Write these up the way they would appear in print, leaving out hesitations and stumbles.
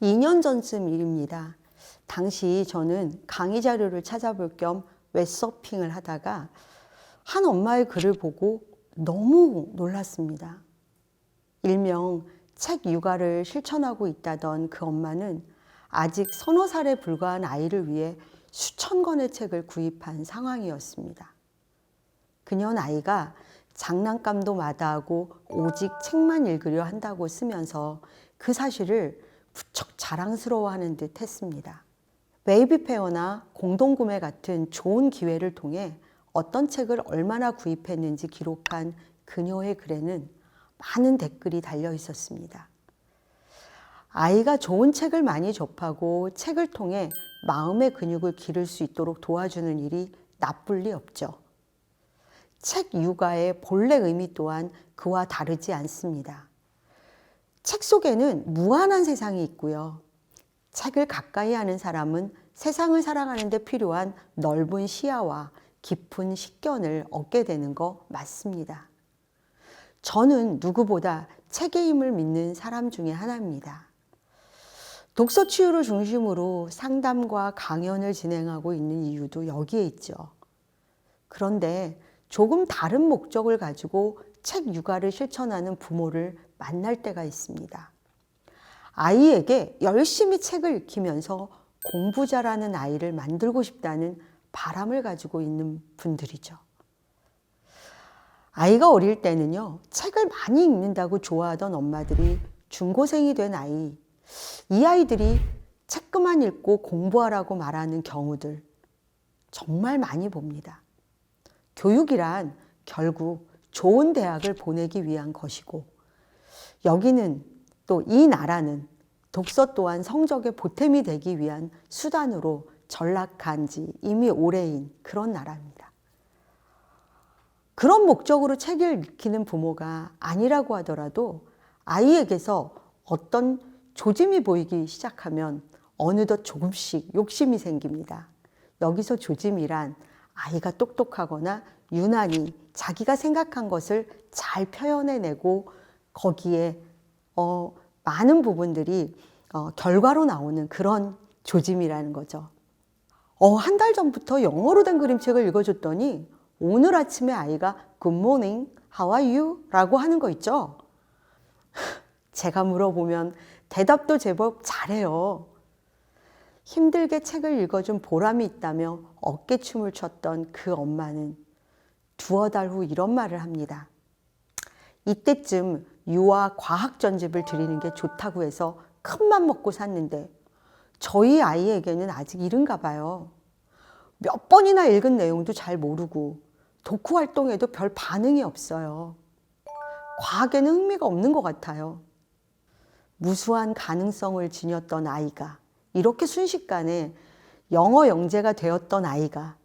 (2년) 전쯤 일입니다. 당시 저는 강의 자료를 찾아볼 겸 웹서핑을 하다가 한 엄마의 글을 보고 너무 놀랐습니다. 일명 책 육아를 실천하고 있다던 그 엄마는 아직 서너 살에 불과한 아이를 위해 수천 권의 책을 구입한 상황이었습니다. 그녀는 아이가 장난감도 마다하고 오직 책만 읽으려 한다고 쓰면서 그 사실을 무척 자랑스러워하는 듯 했습니다. 베이비페어나 공동구매 같은 좋은 기회를 통해 어떤 책을 얼마나 구입했는지 기록한 그녀의 글에는 많은 댓글이 달려 있었습니다. 아이가 좋은 책을 많이 접하고 책을 통해 마음의 근육을 기를 수 있도록 도와주는 일이 나쁠 리 없죠. 책 육아의 본래 의미 또한 그와 다르지 않습니다. 책 속에는 무한한 세상이 있고요. 책을 가까이 하는 사람은 세상을 살아가는 데 필요한 넓은 시야와 깊은 식견을 얻게 되는 거 맞습니다. 저는 누구보다 책의 힘을 믿는 사람 중에 하나입니다. 독서 치유를 중심으로 상담과 강연을 진행하고 있는 이유도 여기에 있죠. 그런데 조금 다른 목적을 가지고 책 육아를 실천하는 부모를 만날 때가 있습니다. 아이에게 열심히 책을 읽히면서 공부 잘하는 아이를 만들고 싶다는 바람을 가지고 있는 분들이죠. 아이가 어릴 때는요, 책을 많이 읽는다고 좋아하던 엄마들이 중고생이 된 아이, 이 아이들이 책 그만 읽고 공부하라고 말하는 경우들 정말 많이 봅니다. 교육이란 결국 좋은 대학을 보내기 위한 것이고, 여기는 또 이 나라는 독서 또한 성적의 보탬이 되기 위한 수단으로 전락한 지 이미 오래인 그런 나라입니다. 그런 목적으로 책을 읽히는 부모가 아니라고 하더라도 아이에게서 어떤 조짐이 보이기 시작하면 어느덧 조금씩 욕심이 생깁니다. 여기서 조짐이란 아이가 똑똑하거나 유난히 자기가 생각한 것을 잘 표현해내고 거기에 많은 부분들이 결과로 나오는 그런 조짐이라는 거죠. 한 달 전부터 영어로 된 그림책을 읽어줬더니 오늘 아침에 아이가 Good morning, how are you? 라고 하는 거 있죠. 제가 물어보면 대답도 제법 잘해요. 힘들게 책을 읽어준 보람이 있다며 어깨춤을 췄던 그 엄마는 두어 달 후 이런 말을 합니다. 이때쯤 유아 과학 전집을 드리는 게 좋다고 해서 큰맘 먹고 샀는데 저희 아이에게는 아직 이른가 봐요. 몇 번이나 읽은 내용도 잘 모르고 독후 활동에도 별 반응이 없어요. 과학에는 흥미가 없는 것 같아요. 무수한 가능성을 지녔던 아이가, 이렇게 순식간에 영어 영재가 되었던 아이가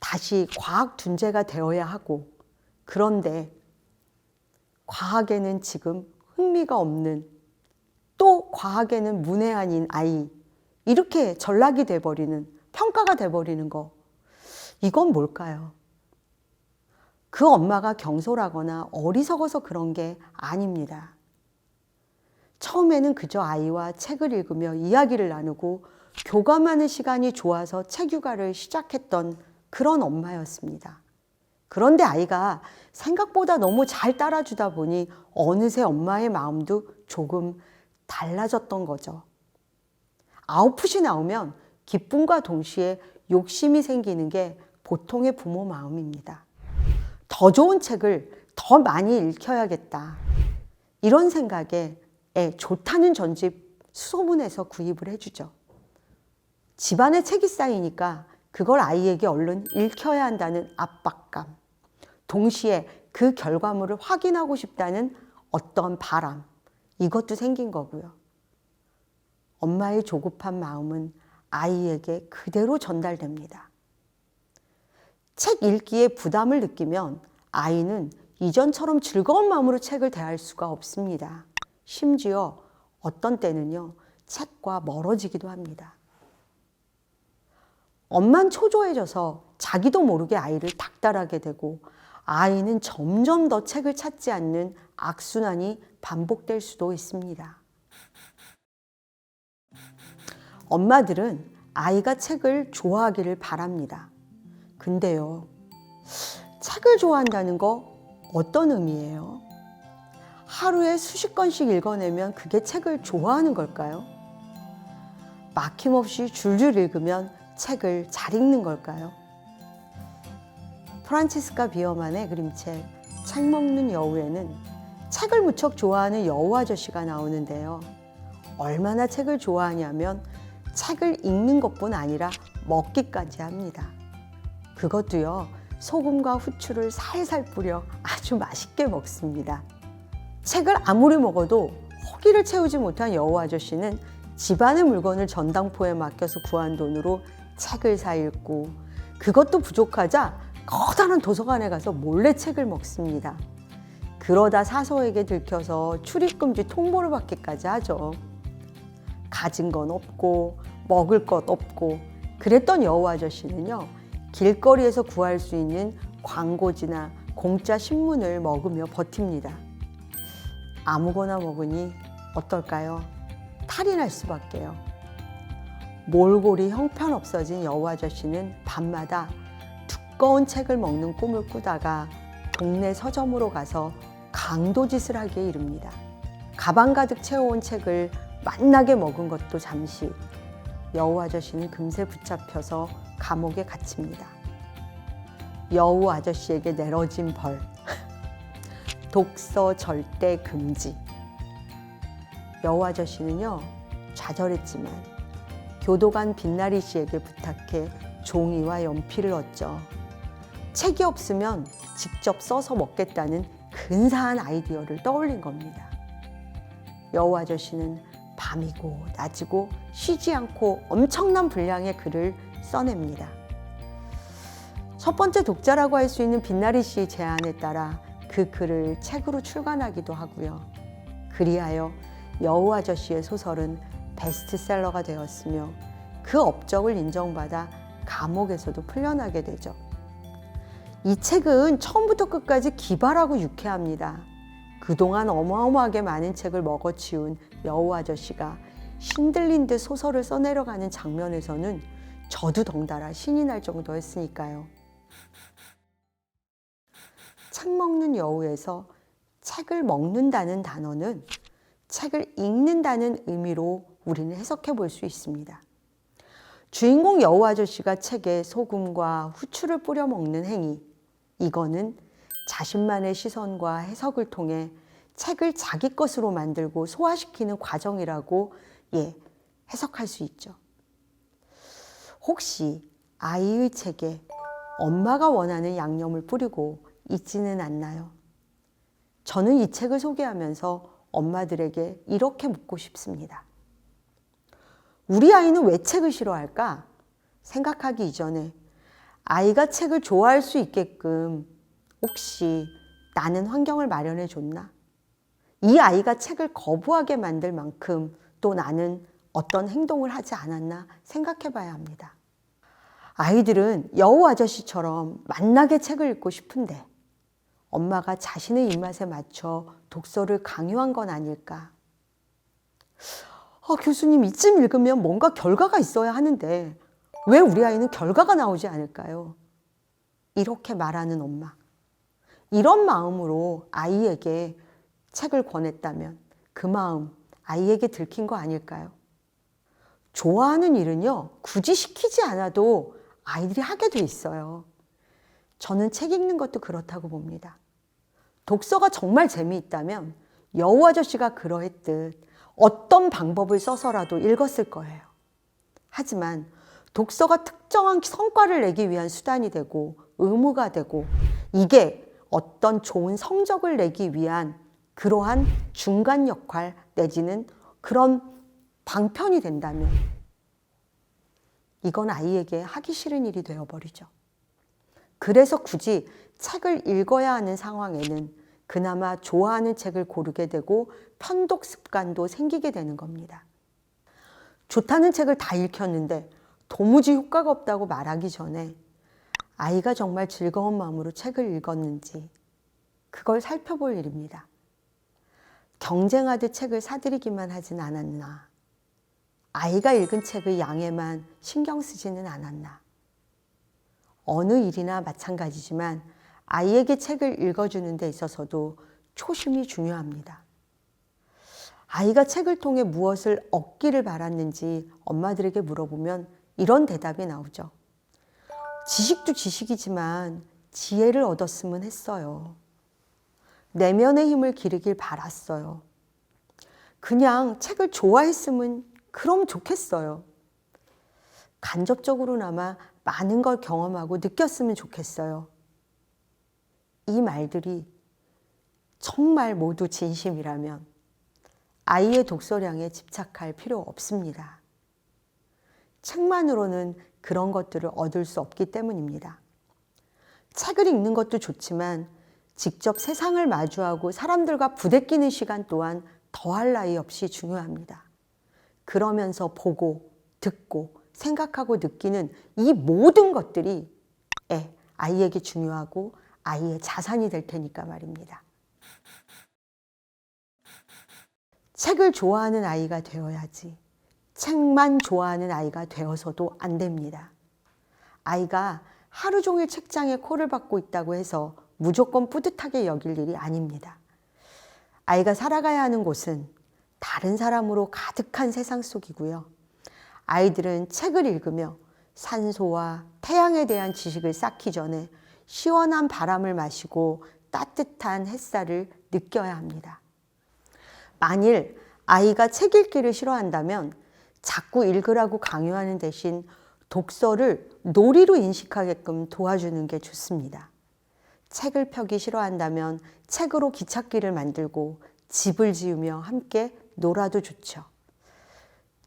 다시 과학 둔재가 되어야 하고, 그런데 과학에는 지금 흥미가 없는, 또 과학에는 문외한인 아이, 이렇게 전락이 돼버리는, 평가가 돼버리는 거, 이건 뭘까요? 그 엄마가 경솔하거나 어리석어서 그런 게 아닙니다. 처음에는 그저 아이와 책을 읽으며 이야기를 나누고 교감하는 시간이 좋아서 책 육아를 시작했던 그런 엄마였습니다. 그런데 아이가 생각보다 너무 잘 따라주다 보니 어느새 엄마의 마음도 조금 달라졌던 거죠. 아웃풋이 나오면 기쁨과 동시에 욕심이 생기는 게 보통의 부모 마음입니다. 더 좋은 책을 더 많이 읽혀야겠다. 이런 생각에 좋다는 전집 수소문해서 구입을 해주죠. 집안에 책이 쌓이니까 그걸 아이에게 얼른 읽혀야 한다는 압박감, 동시에 그 결과물을 확인하고 싶다는 어떤 바람, 이것도 생긴 거고요. 엄마의 조급한 마음은 아이에게 그대로 전달됩니다. 책 읽기에 부담을 느끼면 아이는 이전처럼 즐거운 마음으로 책을 대할 수가 없습니다. 심지어 어떤 때는요, 책과 멀어지기도 합니다. 엄만 초조해져서 자기도 모르게 아이를 닥달하게 되고 아이는 점점 더 책을 찾지 않는 악순환이 반복될 수도 있습니다. 엄마들은 아이가 책을 좋아하기를 바랍니다. 근데요, 책을 좋아한다는 거 어떤 의미예요? 하루에 수십 권씩 읽어내면 그게 책을 좋아하는 걸까요? 막힘없이 줄줄 읽으면 책을 잘 읽는 걸까요? 프란치스카 비어만의 그림책 책 먹는 여우에는 책을 무척 좋아하는 여우 아저씨가 나오는데요. 얼마나 책을 좋아하냐면 책을 읽는 것뿐 아니라 먹기까지 합니다. 그것도요, 소금과 후추를 살살 뿌려 아주 맛있게 먹습니다. 책을 아무리 먹어도 허기를 채우지 못한 여우 아저씨는 집안의 물건을 전당포에 맡겨서 구한 돈으로 책을 사 읽고, 그것도 부족하자 커다란 도서관에 가서 몰래 책을 먹습니다. 그러다 사서에게 들켜서 출입금지 통보를 받기까지 하죠. 가진 건 없고 먹을 것 없고 그랬던 여우 아저씨는요, 길거리에서 구할 수 있는 광고지나 공짜 신문을 먹으며 버팁니다. 아무거나 먹으니 어떨까요? 탈이 날 수밖에요. 몰골이 형편없어진 여우 아저씨는 밤마다 두꺼운 책을 먹는 꿈을 꾸다가 동네 서점으로 가서 강도짓을 하기에 이릅니다. 가방 가득 채워온 책을 맛나게 먹은 것도 잠시, 여우 아저씨는 금세 붙잡혀서 감옥에 갇힙니다. 여우 아저씨에게 내려진 벌, 독서 절대 금지. 여우 아저씨는요, 좌절했지만 교도관 빛나리 씨에게 부탁해 종이와 연필을 얻죠. 책이 없으면 직접 써서 먹겠다는 근사한 아이디어를 떠올린 겁니다. 여우 아저씨는 밤이고 낮이고 쉬지 않고 엄청난 분량의 글을 써냅니다. 첫 번째 독자라고 할 수 있는 빛나리 씨의 제안에 따라 그 글을 책으로 출간하기도 하고요. 그리하여 여우 아저씨의 소설은 베스트셀러가 되었으며 그 업적을 인정받아 감옥에서도 풀려나게 되죠. 이 책은 처음부터 끝까지 기발하고 유쾌합니다. 그동안 어마어마하게 많은 책을 먹어치운 여우 아저씨가 신들린 듯 소설을 써내려가는 장면에서는 저도 덩달아 신이 날 정도였으니까요. 책 먹는 여우에서 책을 먹는다는 단어는 책을 읽는다는 의미로 우리는 해석해 볼 수 있습니다. 주인공 여우 아저씨가 책에 소금과 후추를 뿌려 먹는 행위, 이거는 자신만의 시선과 해석을 통해 책을 자기 것으로 만들고 소화시키는 과정이라고 해석할 수 있죠. 혹시 아이의 책에 엄마가 원하는 양념을 뿌리고 있지는 않나요? 저는 이 책을 소개하면서 엄마들에게 이렇게 묻고 싶습니다. 우리 아이는 왜 책을 싫어할까? 생각하기 이전에 아이가 책을 좋아할 수 있게끔 혹시 나는 환경을 마련해 줬나? 이 아이가 책을 거부하게 만들 만큼 또 나는 어떤 행동을 하지 않았나 생각해 봐야 합니다. 아이들은 여우 아저씨처럼 맛나게 책을 읽고 싶은데 엄마가 자신의 입맛에 맞춰 독서를 강요한 건 아닐까? 교수님, 이쯤 읽으면 뭔가 결과가 있어야 하는데 왜 우리 아이는 결과가 나오지 않을까요? 이렇게 말하는 엄마. 이런 마음으로 아이에게 책을 권했다면 그 마음 아이에게 들킨 거 아닐까요? 좋아하는 일은요, 굳이 시키지 않아도 아이들이 하게 돼 있어요. 저는 책 읽는 것도 그렇다고 봅니다. 독서가 정말 재미있다면 여우 아저씨가 그러했듯 어떤 방법을 써서라도 읽었을 거예요. 하지만 독서가 특정한 성과를 내기 위한 수단이 되고 의무가 되고 이게 어떤 좋은 성적을 내기 위한 그러한 중간 역할 내지는 그런 방편이 된다면 이건 아이에게 하기 싫은 일이 되어버리죠. 그래서 굳이 책을 읽어야 하는 상황에는 그나마 좋아하는 책을 고르게 되고 편독 습관도 생기게 되는 겁니다. 좋다는 책을 다 읽혔는데 도무지 효과가 없다고 말하기 전에 아이가 정말 즐거운 마음으로 책을 읽었는지 그걸 살펴볼 일입니다. 경쟁하듯 책을 사들이기만 하진 않았나? 아이가 읽은 책의 양에만 신경 쓰지는 않았나? 어느 일이나 마찬가지지만 아이에게 책을 읽어주는 데 있어서도 초심이 중요합니다. 아이가 책을 통해 무엇을 얻기를 바랐는지 엄마들에게 물어보면 이런 대답이 나오죠. 지식도 지식이지만 지혜를 얻었으면 했어요. 내면의 힘을 기르길 바랐어요. 그냥 책을 좋아했으면 그럼 좋겠어요. 간접적으로나마 많은 걸 경험하고 느꼈으면 좋겠어요. 이 말들이 정말 모두 진심이라면 아이의 독서량에 집착할 필요 없습니다. 책만으로는 그런 것들을 얻을 수 없기 때문입니다. 책을 읽는 것도 좋지만 직접 세상을 마주하고 사람들과 부대끼는 시간 또한 더할 나위 없이 중요합니다. 그러면서 보고, 듣고, 생각하고 느끼는 이 모든 것들이 아이에게 중요하고 아이의 자산이 될 테니까 말입니다. 책을 좋아하는 아이가 되어야지 책만 좋아하는 아이가 되어서도 안 됩니다. 아이가 하루 종일 책장에 코를 박고 있다고 해서 무조건 뿌듯하게 여길 일이 아닙니다. 아이가 살아가야 하는 곳은 다른 사람으로 가득한 세상 속이고요. 아이들은 책을 읽으며 산소와 태양에 대한 지식을 쌓기 전에 시원한 바람을 마시고 따뜻한 햇살을 느껴야 합니다. 만일 아이가 책 읽기를 싫어한다면 자꾸 읽으라고 강요하는 대신 독서를 놀이로 인식하게끔 도와주는 게 좋습니다. 책을 펴기 싫어한다면 책으로 기찻길을 만들고 집을 지으며 함께 놀아도 좋죠.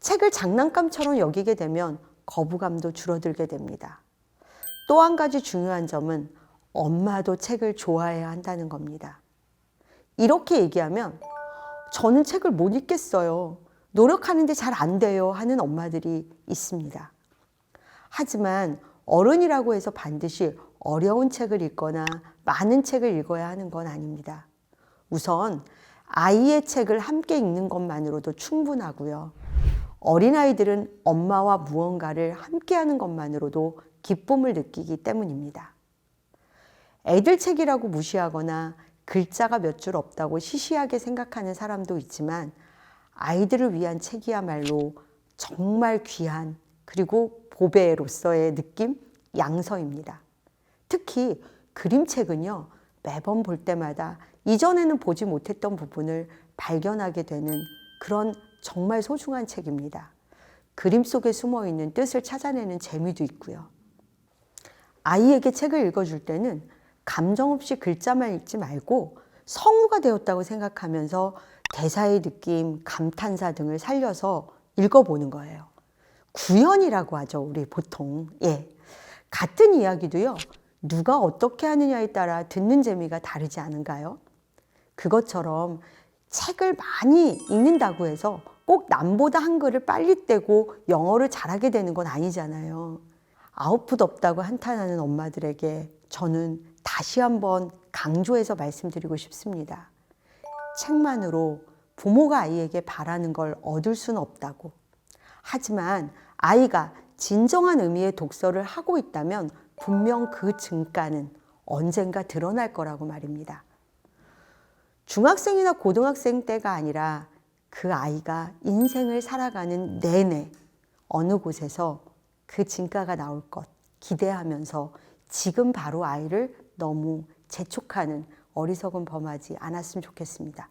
책을 장난감처럼 여기게 되면 거부감도 줄어들게 됩니다. 또 한 가지 중요한 점은 엄마도 책을 좋아해야 한다는 겁니다. 이렇게 얘기하면 저는 책을 못 읽겠어요. 노력하는데 잘 안 돼요 하는 엄마들이 있습니다. 하지만 어른이라고 해서 반드시 어려운 책을 읽거나 많은 책을 읽어야 하는 건 아닙니다. 우선 아이의 책을 함께 읽는 것만으로도 충분하고요. 어린아이들은 엄마와 무언가를 함께 하는 것만으로도 기쁨을 느끼기 때문입니다. 애들 책이라고 무시하거나 글자가 몇 줄 없다고 시시하게 생각하는 사람도 있지만 아이들을 위한 책이야말로 정말 귀한 그리고 보배로서의 느낌, 양서입니다. 특히 그림책은요, 매번 볼 때마다 이전에는 보지 못했던 부분을 발견하게 되는 그런 정말 소중한 책입니다. 그림 속에 숨어 있는 뜻을 찾아내는 재미도 있고요. 아이에게 책을 읽어줄 때는 감정 없이 글자만 읽지 말고 성우가 되었다고 생각하면서 대사의 느낌, 감탄사 등을 살려서 읽어보는 거예요. 구현이라고 하죠, 우리 보통. 같은 이야기도요, 누가 어떻게 하느냐에 따라 듣는 재미가 다르지 않은가요? 그것처럼 책을 많이 읽는다고 해서 꼭 남보다 한글을 빨리 떼고 영어를 잘하게 되는 건 아니잖아요. 아웃풋 없다고 한탄하는 엄마들에게 저는 다시 한번 강조해서 말씀드리고 싶습니다. 책만으로 부모가 아이에게 바라는 걸 얻을 수는 없다고. 하지만 아이가 진정한 의미의 독서를 하고 있다면 분명 그 증가는 언젠가 드러날 거라고 말입니다. 중학생이나 고등학생 때가 아니라 그 아이가 인생을 살아가는 내내 어느 곳에서 그 진가가 나올 것 기대하면서 지금 바로 아이를 너무 재촉하는 어리석은 범하지 않았으면 좋겠습니다.